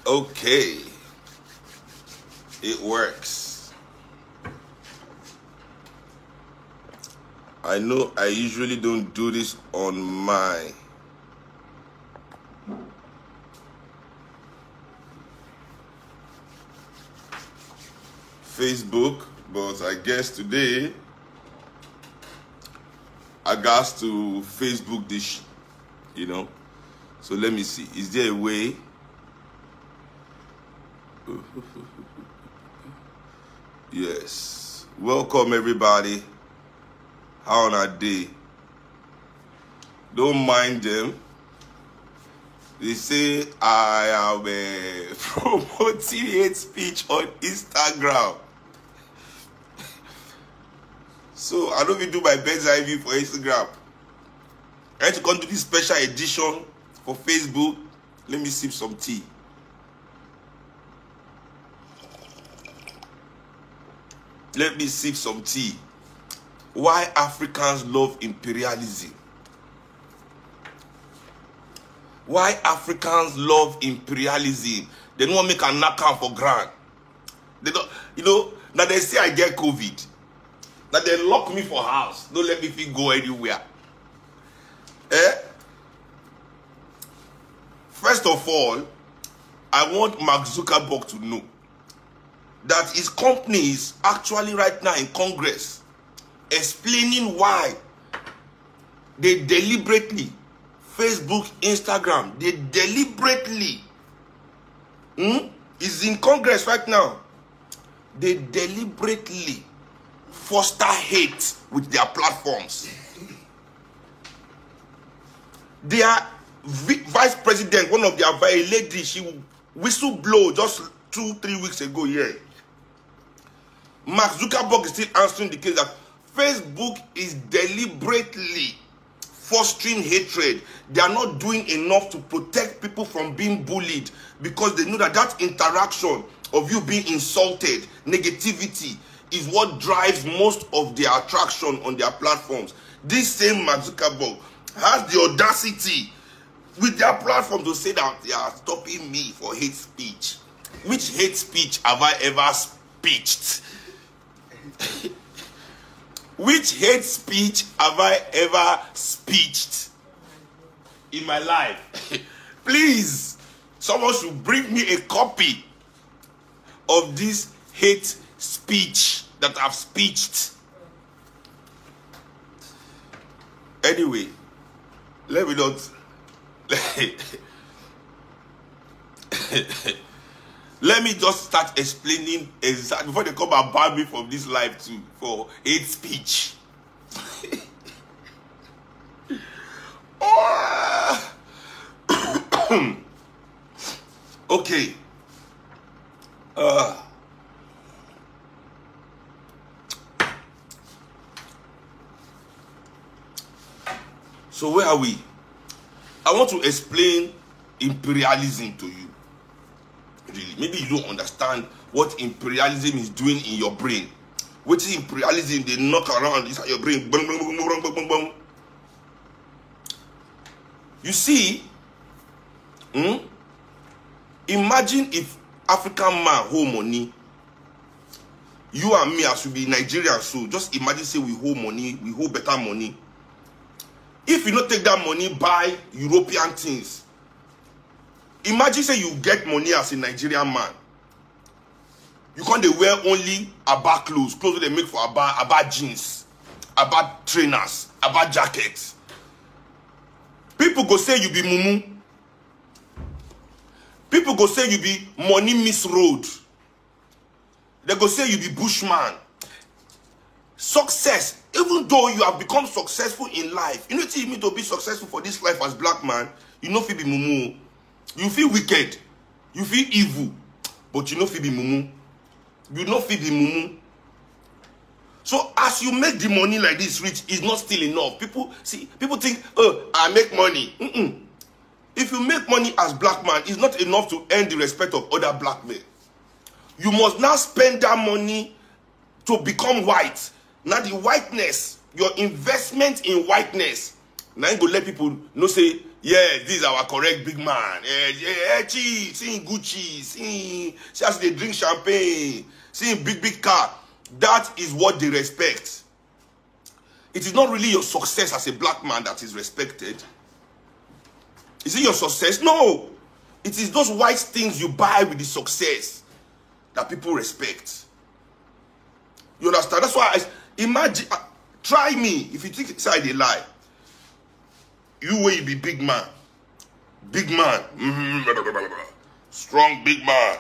Okay. It works. I know I usually don't do this on my Facebook, but I guess today I got to Facebook this, So let me see. Is there a way? Yes. Welcome everybody. How on a day? Don't mind them. They say I am promoting hate speech on Instagram. So I don't even do my best review for Instagram. I had to come to this special edition for Facebook. Let me sip some tea. Let me sip some tea. Why Africans love imperialism? Why Africans love imperialism? They don't want to make a knock for grand. They don't, now they say I get COVID. Now they lock me for house. Don't let me go anywhere. First of all, I want Mark Zuckerberg to know that his company is actually right now in Congress explaining why they deliberately, Facebook, Instagram, they deliberately, is in Congress right now. They deliberately foster hate with their platforms. Their vice president, one of their ladies, she whistleblow just 2-3 weeks ago here. Mark Zuckerberg is still answering the case that Facebook is deliberately fostering hatred. They are not doing enough to protect people from being bullied because they know that interaction of you being insulted, negativity, is what drives most of their attraction on their platforms. This same Mark Zuckerberg has the audacity with their platform to say that they are stopping me for hate speech. Which hate speech have I ever speeched? Which hate speech have I ever speeched in my life? Please, someone should bring me a copy of this hate speech that I've speeched. Anyway, let me not... Let me just start explaining exactly before they come and ban me from this live too for hate speech. Okay. So where are we? I want to explain imperialism to you. Really, maybe you don't understand what imperialism is doing in your brain. What is imperialism? They knock around inside your brain. Boom, boom, boom, boom, boom, boom, boom. You see, imagine if African man hold money. You and me, as we be Nigerian, so just imagine say we hold money, we hold better money. If you not take that money, buy European things. Imagine say you get money as a Nigerian man. You can't wear only Abba clothes they make for Abba jeans, Abba trainers, Abba jackets. People go say you be mumu. People go say you be money miss road. They go say you be bushman. Success, even though you have become successful in life, you know what you mean to be successful for this life as black man, you know feel be mumu. You feel wicked, you feel evil, but you know feel be mumu. You know feel be mumu. So as you make the money like this rich, it's not still enough. People think, oh, I make money. If you make money as black man, it's not enough to earn the respect of other black men. You must now spend that money to become white. Now the whiteness, your investment in whiteness, now you go let people know say Yeah, this is our correct big man. Seeing Gucci, see as they drink champagne, seeing big car. That is what they respect. It is not really your success as a black man that is respected. Is it your success? No. It is those white things you buy with the success that people respect. You understand? That's why imagine, try me. If you think inside a lie, you will be big man. Big man. Strong big man.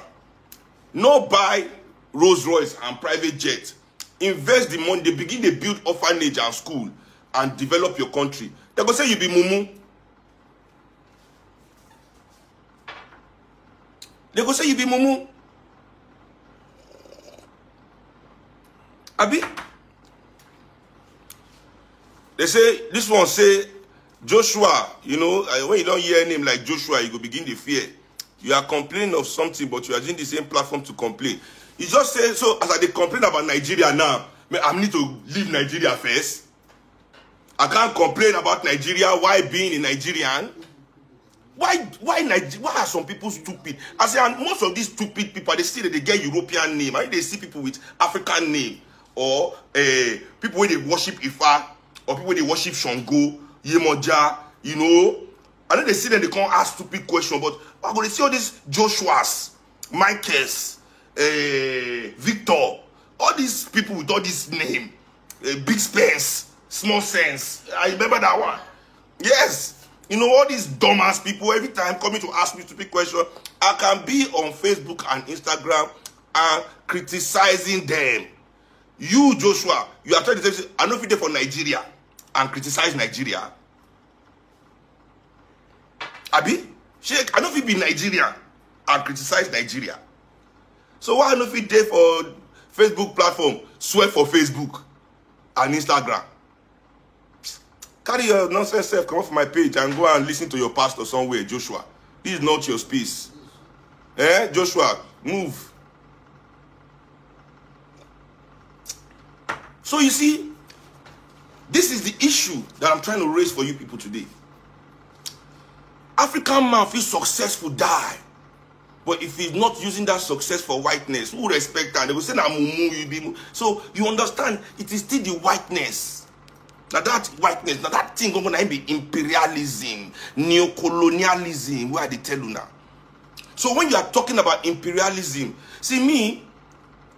No buy Rolls Royce and private jet. Invest the money. They begin to build orphanage and school and develop your country. They go say you be mumu. They go say you be mumu. Abi? They say, this one say, Joshua, you know, when you don't hear a name like Joshua, you go begin to fear. You are complaining of something, but you are using the same platform to complain. You just say, so as I complain about Nigeria now, I need to leave Nigeria first. I can't complain about Nigeria while being a Nigerian. Why are some people stupid? I say, and most of these stupid people, they see that they get European name. I mean, they see people with African name. Or people where they worship Ifa. Or people where they worship Shango, Yemoja, you know. And then they see that they can't ask stupid questions. But I'm going to see all these Joshuas, Michaels, Victor. All these people with all this name. Big Spence, Small Sense. I remember that one. Yes. You know, all these dumbass people, every time coming to ask me stupid questions, I can be on Facebook and Instagram and criticizing them. You, Joshua, you are trying to say, I know if you're there for Nigeria and criticize Nigeria. Abi? Sheikh, I know if you be Nigeria and criticize Nigeria. So why not if you there for Facebook platform, swear for Facebook and Instagram? Carry your nonsense self, come off my page and go and listen to your pastor somewhere, Joshua. This is not your space. Joshua, move. So you see, this is the issue that I'm trying to raise for you people today. African man feels successful, die. But if he's not using that success for whiteness, who respect that? They will say, nah, mumu, you be mumu. So you understand, it is still the whiteness. Now that whiteness, now that thing going to be imperialism, neocolonialism, where they tell you now. So when you are talking about imperialism, see me,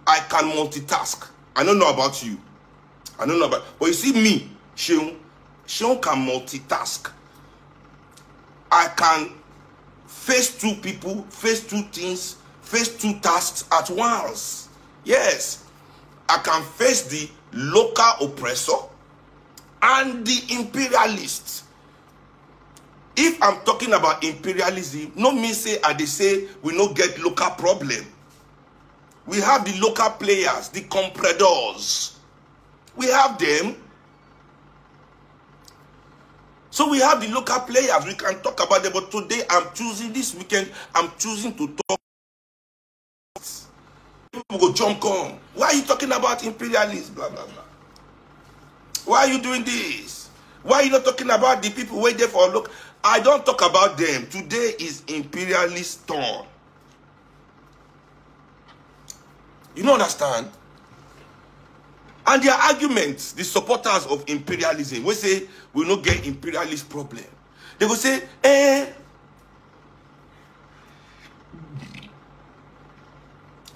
I can multitask. I don't know about you. I don't know about, but you see me, Sheon can multitask. I can face two people, face two things, face two tasks at once. Yes. I can face the local oppressor and the imperialists. If I'm talking about imperialism, no mean say they say we no get local problem. We have the local players, the compradors. We have them. So we have the local players. We can talk about them. But today I'm choosing, this weekend, I'm choosing to talk. People go jump on. Why are you talking about imperialists? Blah, blah, blah. Why are you doing this? Why are you not talking about the people wait there for a look? I don't talk about them. Today is imperialist turn. You don't understand? And their arguments, the supporters of imperialism, we say we no get imperialist problem. They will say,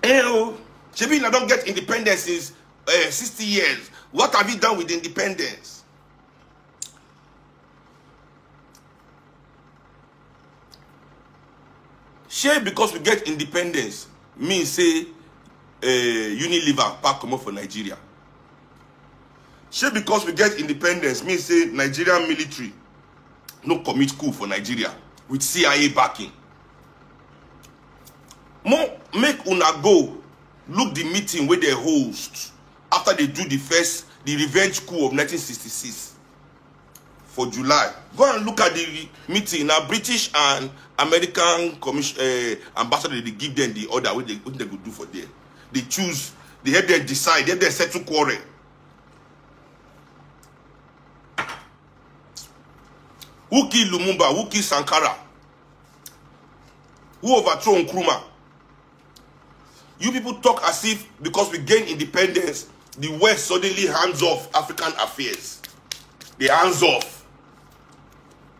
Shebi, I don't get independence since 60 years. What have you done with independence? Shey, because we get independence, means say Unilever pack come up for Nigeria. Shey, because we get independence, means say Nigerian military no commit coup for Nigeria with CIA backing. More make una go look the meeting where they host after they do the revenge coup of 1966 for July. Go and look at the meeting. Now British and American ambassador, they give them the order what they could do for them. They choose, they help them decide, they help them settle quarrel. Who killed Lumumba? Who killed Sankara? Who overthrew Nkrumah? You people talk as if because we gain independence, the West suddenly hands off African affairs. They hands off.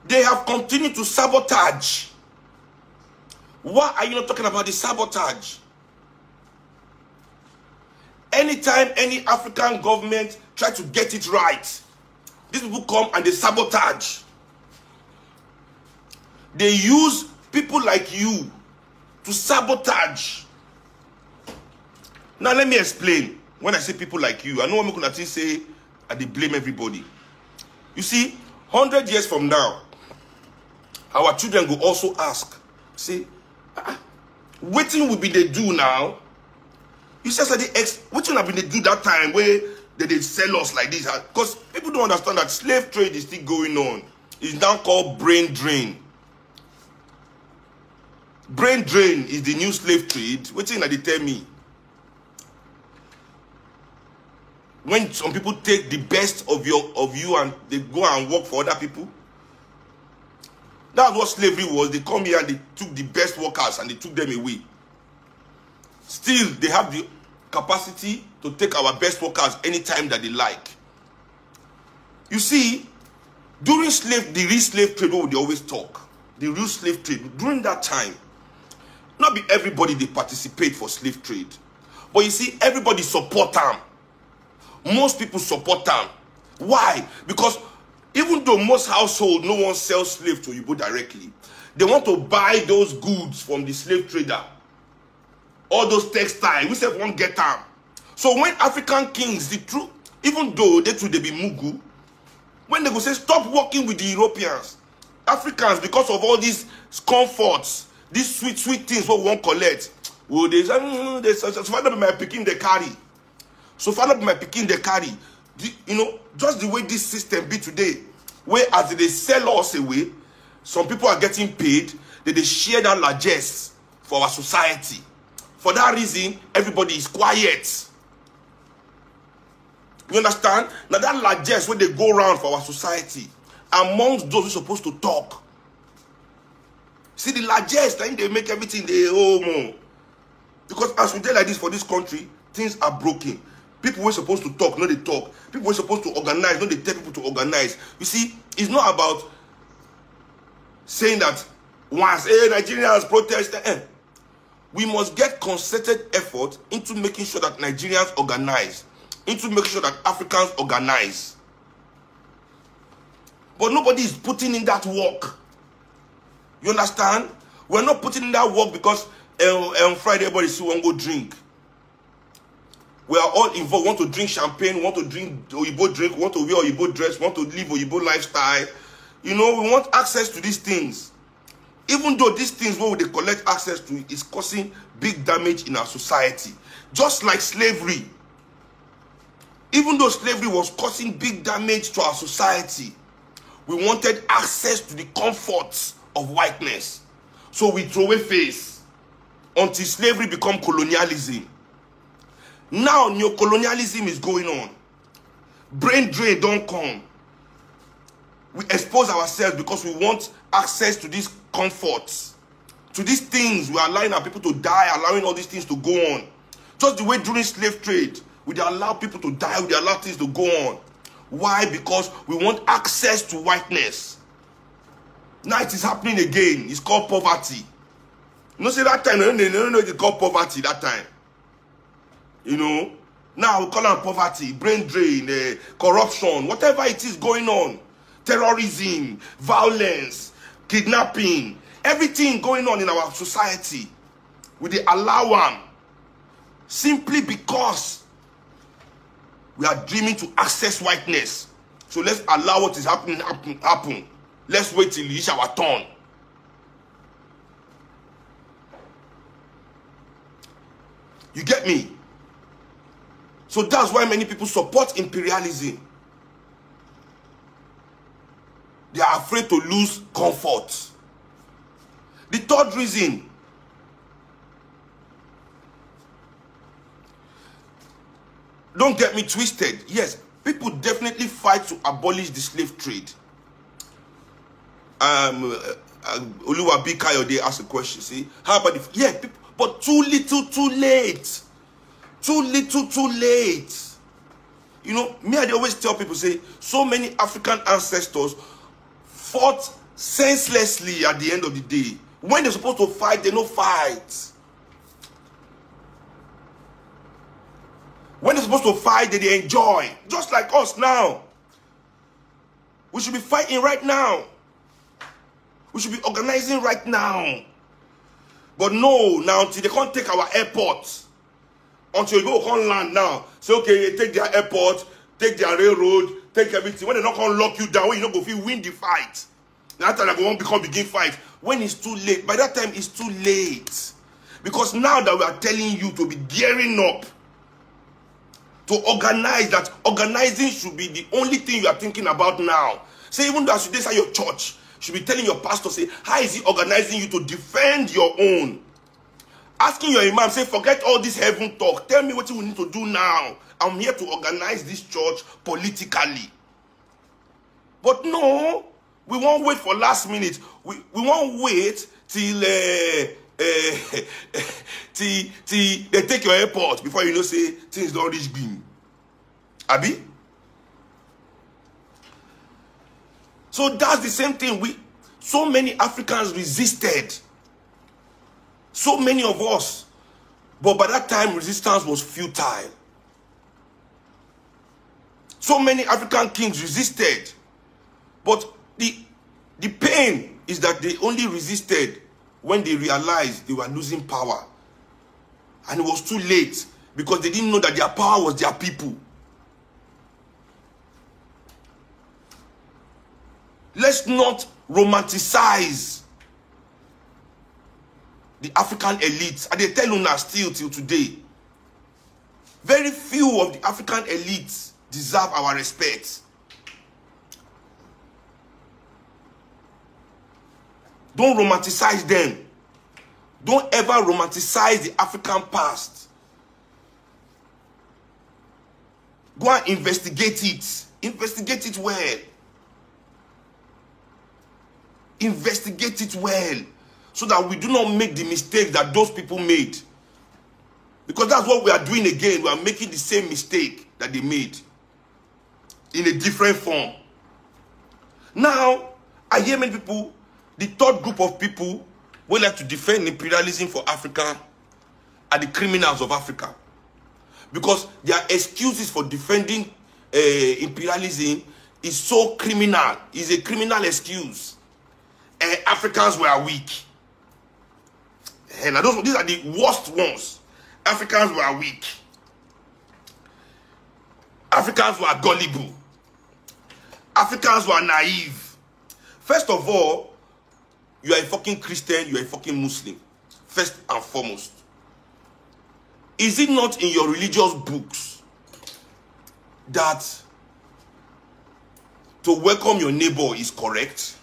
They have continued to sabotage. Why are you not talking about the sabotage? Anytime any African government try to get it right, these people come and they sabotage. They use people like you to sabotage. Now let me explain. When I say people like you, I know what I'm say and they blame everybody. You see, 100 years from now, our children will also ask, say, what will be they do now? You say, what will be they do that time where they sell us like this? Because people don't understand that slave trade is still going on. It's now called brain drain. Brain drain is the new slave trade. What thing that they tell me? When some people take the best of you and they go and work for other people. That's what slavery was. They come here and they took the best workers and they took them away. Still, they have the capacity to take our best workers anytime that they like. You see, during the real slave trade, what would they always talk? The real slave trade, during that time, not be everybody they participate for slave trade. But you see, everybody support them. Most people support them. Why? Because even though most households no one sells slave to Igbo directly, they want to buy those goods from the slave trader. All those textiles, we say won't get them. So when African kings, the truth, even though they be Mugu, when they go say stop working with the Europeans, Africans, because of all these comforts, these sweet things what we won't collect, well, they say, so father my picking they carry. So father my picking they carry. You know, just the way this system be today, where as they sell us away, some people are getting paid, they share that largesse for our society. For that reason, everybody is quiet. You understand? Now that largesse when they go around for our society, amongst those who are supposed to talk. See the largesse, then they make everything they more. Because as we tell like this for this country, things are broken. People were supposed to talk, no they talk. People were supposed to organize, no they tell people to organize. You see, it's not about saying that once, Nigerians protest. We must get concerted effort into making sure that Nigerians organize, into making sure that Africans organize. But nobody is putting in that work. You understand? We're not putting in that work because on Friday everybody still want to go drink. We are all involved. Want to drink champagne, want to drink Oyibo drink, want to wear Oyibo dress, want to live Oyibo lifestyle. You know, we want access to these things. Even though these things, what they collect access to, is causing big damage in our society. Just like slavery. Even though slavery was causing big damage to our society, we wanted access to the comforts of whiteness. So we throw away face until slavery become colonialism. Now neocolonialism is going on. Brain drain don't come. We expose ourselves because we want access to these comforts, to these things. We are allowing our people to die, allowing all these things to go on. Just the way during slave trade, we allow people to die, we allow things to go on. Why? Because we want access to whiteness. Now it is happening again. It's called poverty. You know, say that time, no, it's called poverty that time. You know, now we call it poverty, brain drain, corruption, whatever it is going on. Terrorism, violence, kidnapping, everything going on in our society. We allow them simply because we are dreaming to access whiteness. So let's allow what is happening happen. Let's wait till it's our turn. You get me? So that's why many people support imperialism. They are afraid to lose comfort. The third reason, don't get me twisted. Yes, people definitely fight to abolish the slave trade. Oluwabi Kayode asked a question. See, how about if, yeah, people, but too little, too late. Too little, too late. You know, me, I always tell people, say, so many African ancestors fought senselessly at the end of the day. When they're supposed to fight, they don't fight. When they're supposed to fight, they enjoy. Just like us now. We should be fighting right now. We should be organizing right now. But no, now until they can't take our airport. Until you go can't land now. Say, okay, take their airport, take their railroad, take everything. When they're not going to lock you down, when you not go feel win the fight. That time they won't begin fight. When it's too late, by that time it's too late. Because now that we are telling you to be gearing up, to organize, that organizing should be the only thing you are thinking about now. Say, even though as you say your church, you should be telling your pastor, say, how is he organizing you to defend your own? Asking your imam, say, forget all this heaven talk. Tell me what you need to do now. I'm here to organize this church politically. But no, we won't wait for last minute. We won't wait till they take your airport before you know, say, things don't reach beam. Abi? So that's the same thing. So many Africans resisted. So many of us. But by that time, resistance was futile. So many African kings resisted. But the pain is that they only resisted when they realized they were losing power. And it was too late because they didn't know that their power was their people. Let's not romanticize the African elites. And they tell you now still till today. Very few of the African elites deserve our respect. Don't romanticize them. Don't ever romanticize the African past. Go and investigate it. Investigate it well. Investigate it well. So that we do not make the mistake that those people made. Because that's what we are doing again. We are making the same mistake that they made. In a different form. Now, I hear many people, the third group of people who like to defend imperialism for Africa are the criminals of Africa. Because their excuses for defending imperialism is so criminal. It's a criminal excuse. Africans were weak. And these are the worst ones. Africans were weak. Africans were gullible. Africans were naive. First of all, you are a fucking Christian, you are a fucking Muslim. First and foremost. Is it not in your religious books that to welcome your neighbor is correct?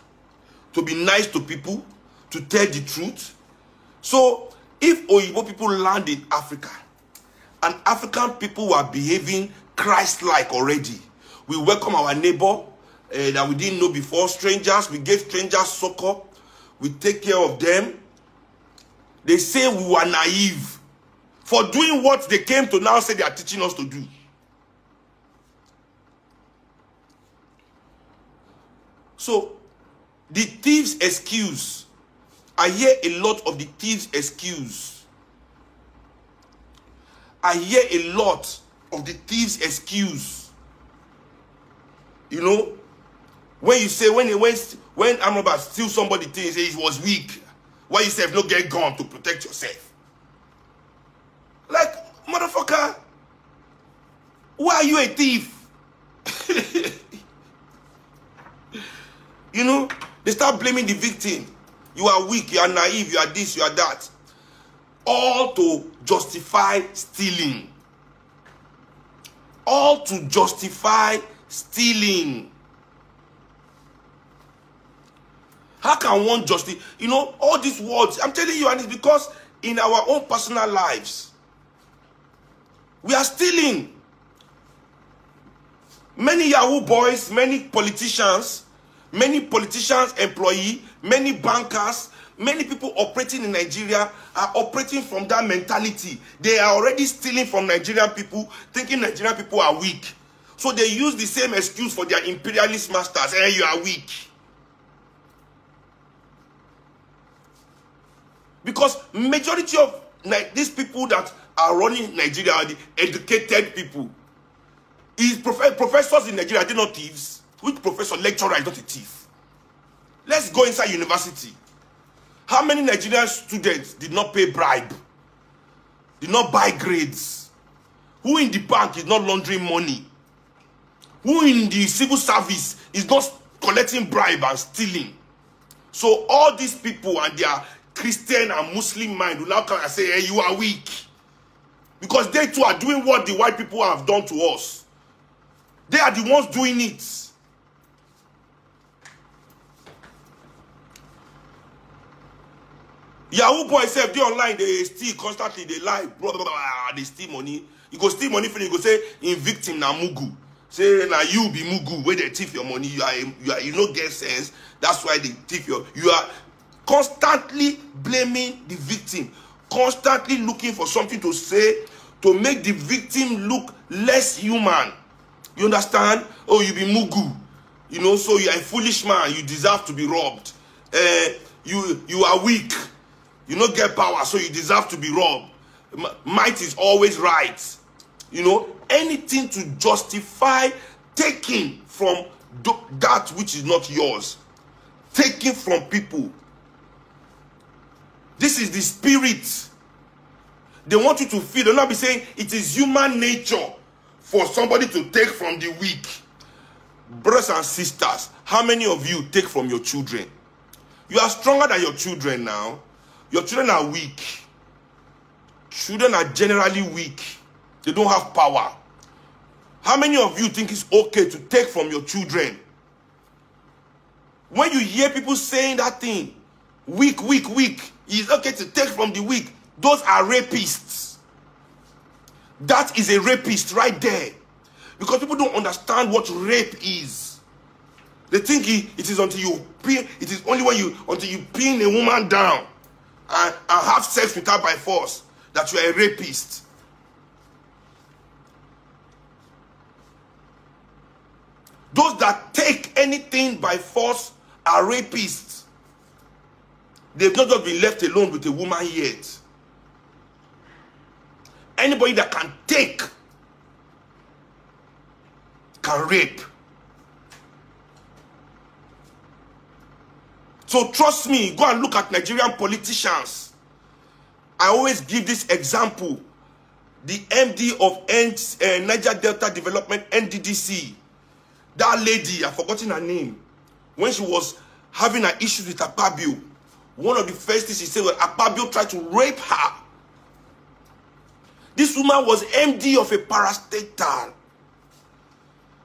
To be nice to people? To tell the truth? So, if Oyibo people land in Africa and African people were behaving Christ-like already, we welcome our neighbor that we didn't know before, strangers, we gave strangers succor, we take care of them. They say we were naive for doing what they came to now say they are teaching us to do. So, the thieves' excuse, I hear a lot of the thieves' excuse. I hear a lot of the thieves' excuse. You know, when you say, when Amrabat steal somebody things, say he was weak. Why you say no get gun to protect yourself? Like, motherfucker, why are you a thief? You know, they start blaming the victim. You are weak, you are naive, you are this, you are that. All to justify stealing. All to justify stealing. How can one justify? You know, all these words, I'm telling you, and it's because in our own personal lives, we are stealing. Many Yahoo boys, many politicians, Many politicians, employees, many bankers, many people operating in Nigeria are operating from that mentality. They are already stealing from Nigerian people, thinking Nigerian people are weak. So they use the same excuse for their imperialist masters. Hey, you are weak. Because majority of these people that are running Nigeria are the educated people. Is professors in Nigeria, are they not thieves? Which professor, lecturer is not a thief? Let's go inside university. How many Nigerian students did not pay bribe? Did not buy grades? Who in the bank is not laundering money? Who in the civil service is not collecting bribe and stealing? So all these people and their Christian and Muslim mind will now come and say, hey, you are weak. Because they too are doing what the white people have done to us. They are the ones doing it. Yahoo boys say they online, they steal constantly, they lie, blah, blah, blah, they steal money. You go steal money from you go say in victim na mugu. Say na you be mugu where they thief your money. You no get sense. That's why they thief your. You are constantly blaming the victim, constantly looking for something to say to make the victim look less human. You understand? Oh, you be mugu. You know, so you are a foolish man. You deserve to be robbed. You are weak. You don't get power, so you deserve to be robbed. Might is always right. You know, anything to justify taking from that which is not yours. Taking from people. This is the spirit. They want you to feel. They'll not be saying it is human nature for somebody to take from the weak. Brothers and sisters, how many of you take from your children? You are stronger than your children now. Your children are weak. Children are generally weak. They don't have power. How many of you think it's okay to take from your children? When you hear people saying that thing, weak, weak, weak, it's okay to take from the weak. Those are rapists. That is a rapist right there. Because people don't understand what rape is. They think it is until you pin, it is only when until you pin a woman down and have sex with her by force that you are a rapist. Those that take anything by force are rapists. They've not just been left alone with a woman yet. Anybody that can take can rape. So trust me, go and look at Nigerian politicians. I always give this example. The MD of Niger Delta Development, NDDC, that lady, I've forgotten her name, when she was having an issue with Akpabio, one of the first things she said was Akpabio tried to rape her. This woman was MD of a parastatal.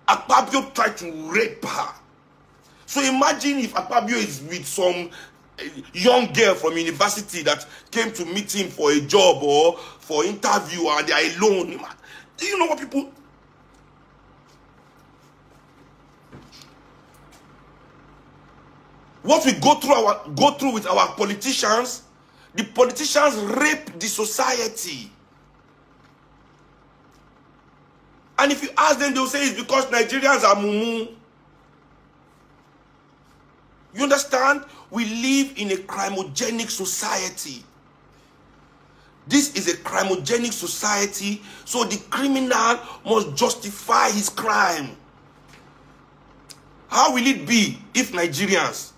Akpabio tried to rape her. So imagine if Akpabio is with some young girl from university that came to meet him for a job or for interview and they are alone. Do you know what people... What we go through with our politicians, the politicians rape the society. And if you ask them, they'll say it's because Nigerians are mumu. You understand? We live in a crimogenic society. This is a crimogenic society, so the criminal must justify his crime. How will it be if Nigerians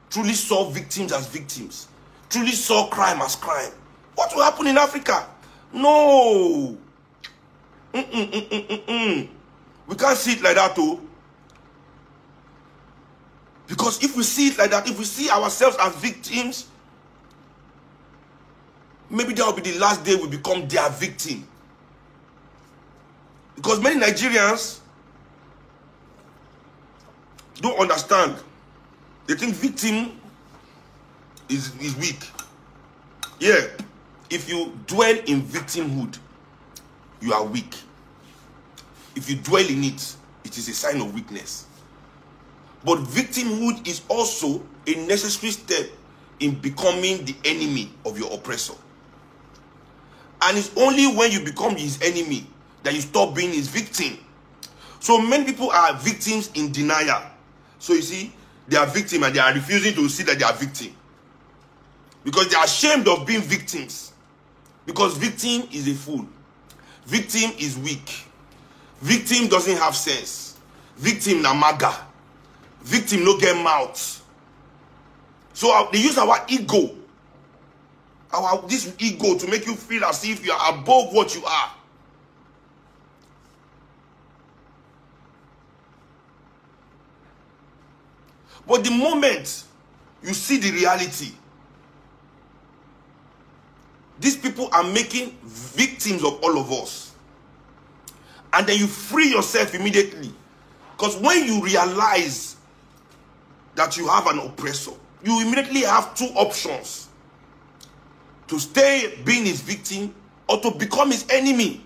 truly saw victims as victims, truly saw crime as crime? What will happen in Africa? No. We can't see it like that, though. Because if we see it like that, if we see ourselves as victims, maybe that will be the last day we become their victim. Because many Nigerians don't understand. They think victim is weak. Yeah. If you dwell in victimhood, you are weak. If you dwell in it, it is a sign of weakness. But victimhood is also a necessary step in becoming the enemy of your oppressor. And it's only when you become his enemy that you stop being his victim. So many people are victims in denial. So you see, they are victims and they are refusing to see that they are victims. Because they are ashamed of being victims. Because victim is a fool. Victim is weak. Victim doesn't have sense. Victim na maga. Victim no get mouth. So they use our ego. This ego to make you feel as if you are above what you are. But the moment you see the reality, these people are making victims of all of us. And then you free yourself immediately. Because when you realize that you have an oppressor, you immediately have two options. To stay being his victim or to become his enemy.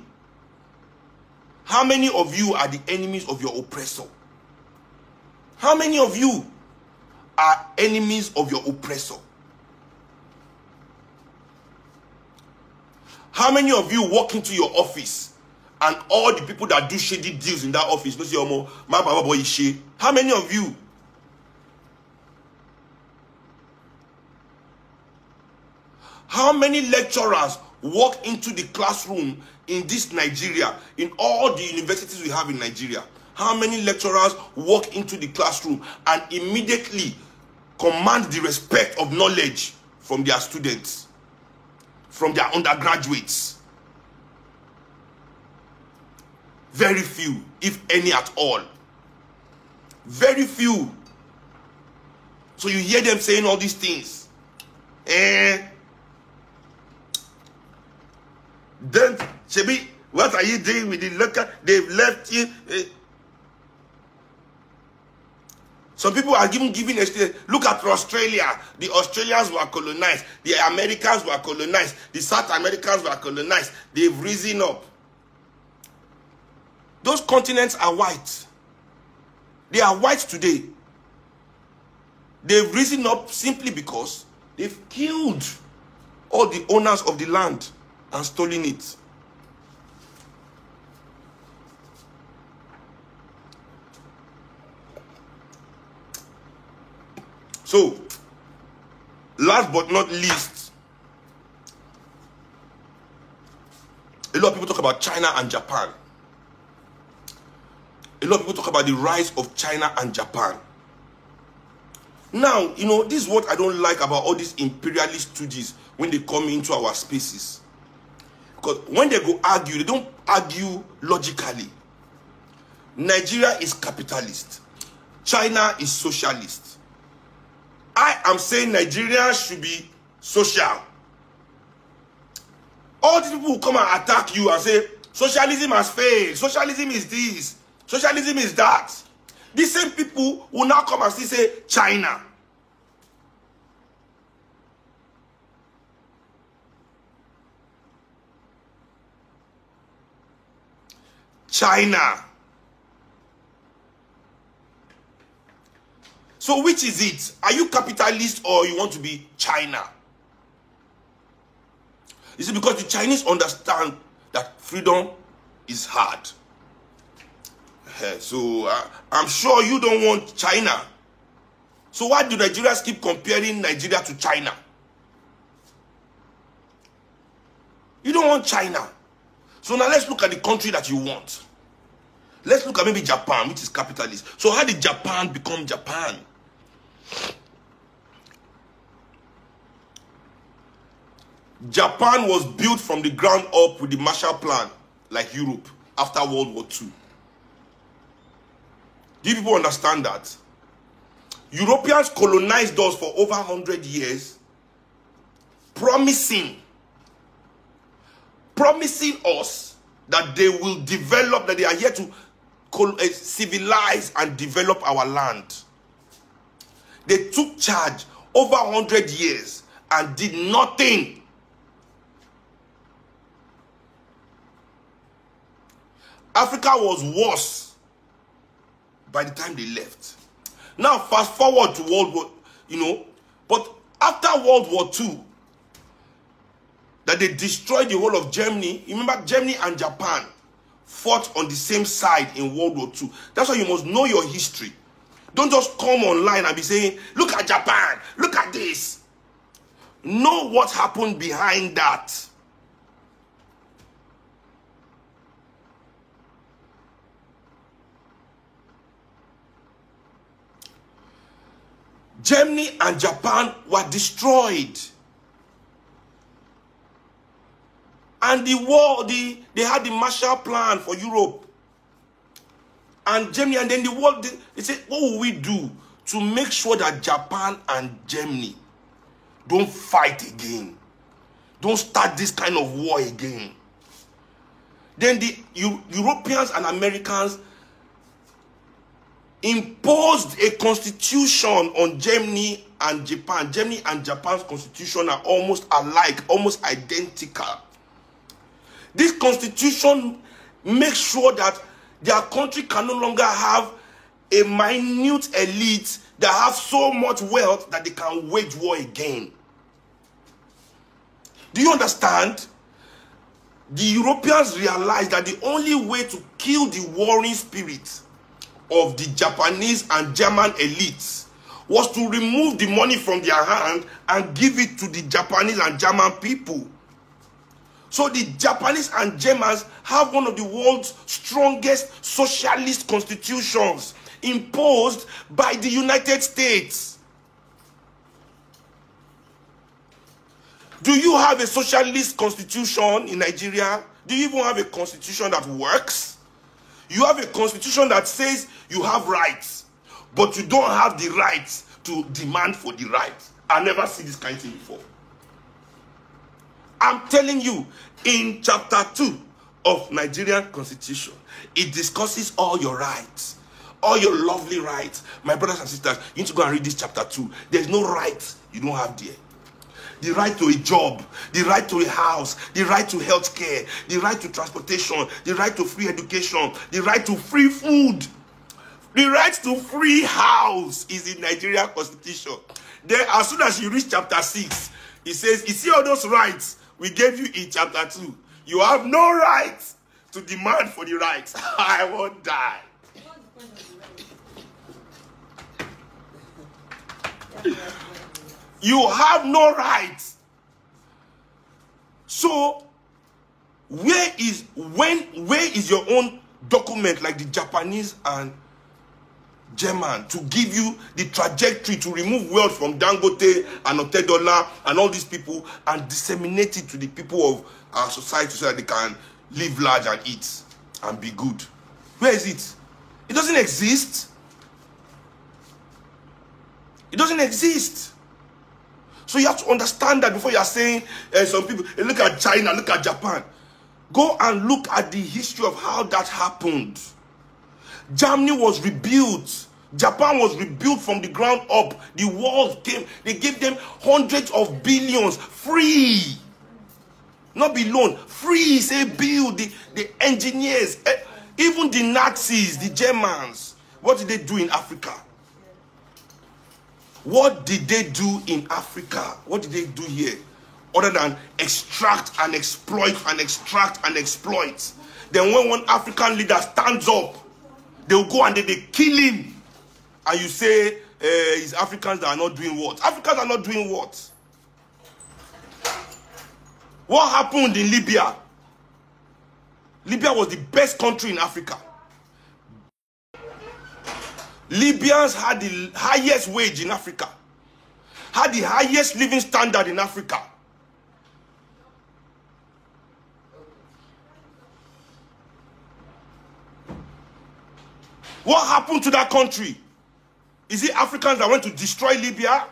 How many of you are the enemies of your oppressor? How many of you are enemies of your oppressor? How many of you walk into your office and all the people that do shady deals in that office, how many of you? How many lecturers walk into the classroom in this Nigeria, in all the universities we have in Nigeria? How many lecturers walk into the classroom and immediately command the respect of knowledge from their students, from their undergraduates? Very few, if any at all. Very few. So you hear them saying all these things. Then, Shebi, what are you doing with the local? They've left you. Some people are giving a look at Australia. The Australians were colonized. The Americans were colonized. The South Americans were colonized. They've risen up. Those continents are white. They are white today. They've risen up simply because they've killed all the owners of the land and stolen it. So, last but not least, a lot of people talk about China and Japan. A lot of people talk about the rise of China and Japan. Now, you know, this is what I don't like about all these imperialist stooges when they come into our spaces. Because when they go argue, they don't argue logically. Nigeria is capitalist. China is socialist. I am saying Nigeria should be social. All these people who come and attack you and say, socialism has failed. Socialism is this. Socialism is that. These same people will now come and still say, China. China. So which is it? Are you capitalist or you want to be China? You see, because the Chinese understand that freedom is hard. So I'm sure you don't want China. So why do Nigerians keep comparing Nigeria to China? You don't want China. So now let's look at the country that you want. Let's look at maybe Japan, which is capitalist. So how did Japan become Japan? Japan was built from the ground up with the Marshall Plan, like Europe, after World War II. Do people understand that? Europeans colonized us for over 100 years, promising us that they will develop, that they are here to civilize and develop our land. They took charge over 100 years and did nothing. Africa was worse by the time they left. Now, fast forward to World War, but after World War II, that they destroyed the whole of Germany. Remember, Germany and Japan fought on the same side in World War II. That's why you must know your history. Don't just come online and be saying, look at Japan, look at this. Know what happened behind that. Germany and Japan were destroyed. And the war, they had the Marshall Plan for Europe. And Germany, and then the world, they said, what will we do to make sure that Japan and Germany don't fight again? Don't start this kind of war again. Then the Europeans and Americans imposed a constitution on Germany and Japan. Germany and Japan's constitution are almost alike, almost identical. This constitution makes sure that their country can no longer have a minute elite that have so much wealth that they can wage war again. Do you understand? The Europeans realized that the only way to kill the warring spirit of the Japanese and German elites was to remove the money from their hand and give it to the Japanese and German people. So the Japanese and Germans have one of the world's strongest socialist constitutions imposed by the United States. Do you have a socialist constitution in Nigeria? Do you even have a constitution that works? You have a constitution that says you have rights, but you don't have the rights to demand for the rights. I never see this kind of thing before. I'm telling you, in chapter 2 of Nigerian Constitution, it discusses all your rights, all your lovely rights. My brothers and sisters, you need to go and read this chapter 2. There's no right you don't have there. The right to a job, the right to a house, the right to health care, the right to transportation, the right to free education, the right to free food, the right to free house is in Nigerian Constitution. Then as soon as you reach chapter 6, it says, you see all those rights we gave you in chapter 2. You have no right to demand for the rights. I won't die. You have no rights. So, where is your own document like the Japanese and German to give you the trajectory to remove wealth from Dangote and Otedola and all these people and disseminate it to the people of our society so that they can live large and eat and be good? Where is it? It doesn't exist. It doesn't exist. So you have to understand that before you are saying, some people, look at China, look at Japan. Go and look at the history of how that happened. Germany was rebuilt. Japan was rebuilt from the ground up. The walls came. They gave them hundreds of billions free. Not be loan. Free. Say build. The engineers. Even the Nazis, the Germans. What did they do in Africa? What did they do in Africa? What did they do here? Other than extract and exploit and extract and exploit. Then when one African leader stands up, they'll go and they kill him. And you say, it's Africans that are not doing what? Africans are not doing what? What happened in Libya? Libya was the best country in Africa. Libyans had the highest wage in Africa. Had the highest living standard in Africa. What happened to that country? Is it Africans that went to destroy Libya?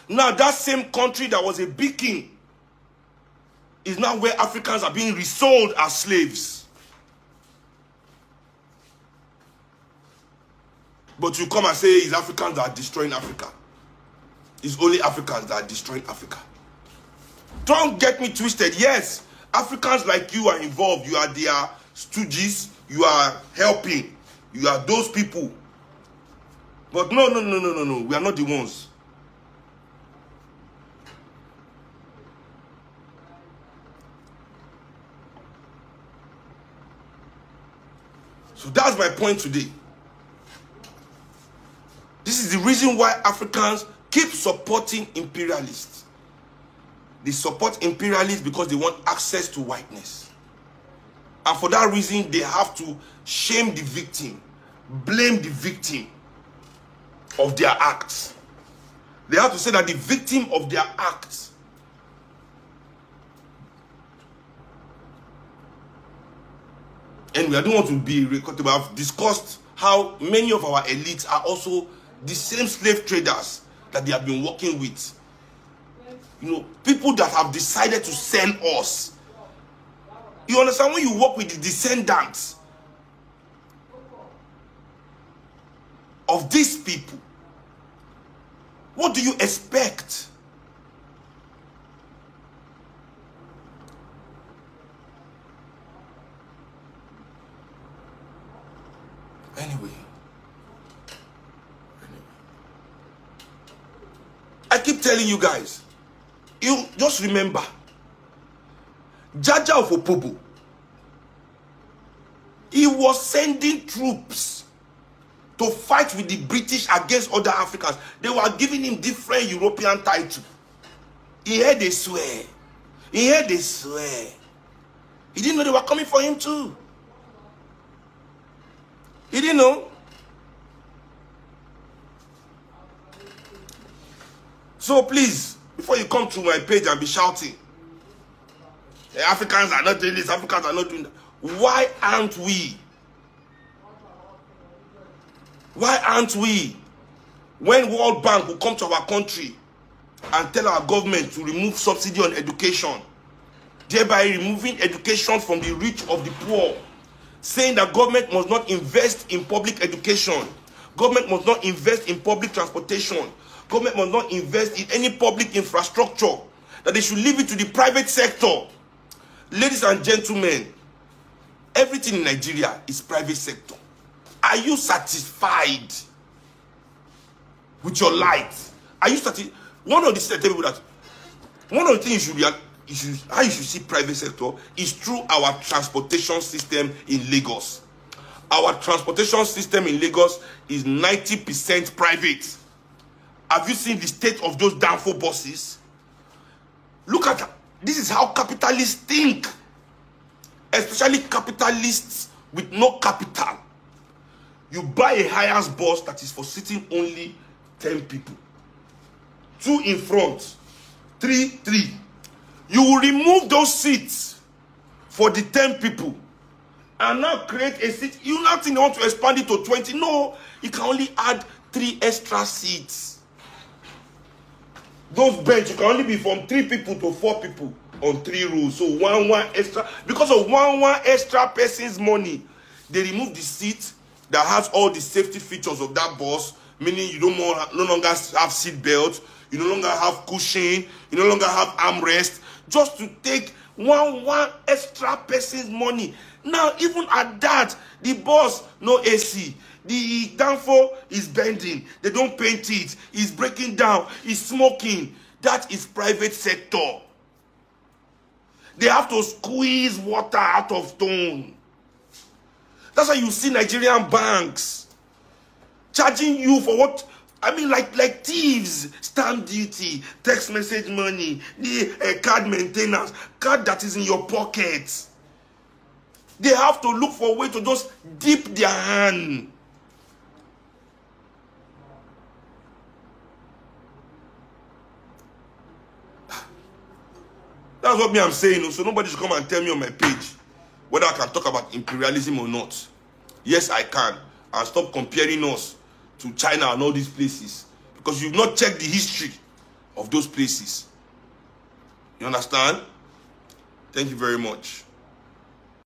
Now that same country that was a beacon is now where Africans are being resold as slaves. But you come and say it's Africans that are destroying Africa. It's only Africans that are destroying Africa. Don't get me twisted. Yes, Africans like you are involved. You are their stooges. You are helping. You are those people. But no. We are not the ones. So that's my point today. This is the reason why Africans keep supporting imperialists. They support imperialists because they want access to whiteness. And for that reason, they have to shame the victim, blame the victim of their acts. They have to say that the victim of their acts and I don't want to be recorded, but I've discussed how many of our elites are also the same slave traders that they have been working with. You know, people that have decided to sell us. You understand, when you work with the descendants of these people, what do you expect? Anyway, I keep telling you guys, you just remember, Jaja of Opobo, he was sending troops to fight with the British against other Africans. They were giving him different European titles. He heard they swear. He heard they swear. He didn't know they were coming for him too. He didn't know. So please, before you come to my page and be shouting, the Africans are not doing this, Africans are not doing that. Why aren't we? Why aren't we? When World Bank will come to our country and tell our government to remove subsidy on education, thereby removing education from the rich of the poor, saying that government must not invest in public education, government must not invest in public transportation, government must not invest in any public infrastructure, that they should leave it to the private sector. Ladies and gentlemen, everything in Nigeria is private sector. Are you satisfied with your life? Are you satisfied? One of the things how you should see private sector is through our transportation system in Lagos. Our transportation system in Lagos is 90% private. Have you seen the state of those Danfo buses? Look at that. This is how capitalists think. Especially capitalists with no capital. You buy a highest bus that is for sitting only 10 people. 2 in front. 3. You will remove those seats for the 10 people and now create a seat. You not think they want to expand it to 20. No, you can only add 3 extra seats. Those benches can only be from 3 people to 4 people on 3 rows. So one extra. Because of one extra person's money, they remove the seat that has all the safety features of that bus, meaning you no longer have seat belts, you no longer have cushion, you no longer have armrest, just to take one extra person's money. Now, even at that, the bus, no AC. The Danfo is bending. They don't paint it. It's breaking down. It's smoking. That is private sector. They have to squeeze water out of stone. That's why you see Nigerian banks charging you for what? I mean, like thieves, stamp duty, text message money, the card maintenance, card that is in your pocket. They have to look for a way to just dip their hand. That's what I'm saying. So nobody should come and tell me on my page whether I can talk about imperialism or not. Yes, I can. And stop comparing us to China and all these places. Because you've not checked the history of those places. You understand? Thank you very much.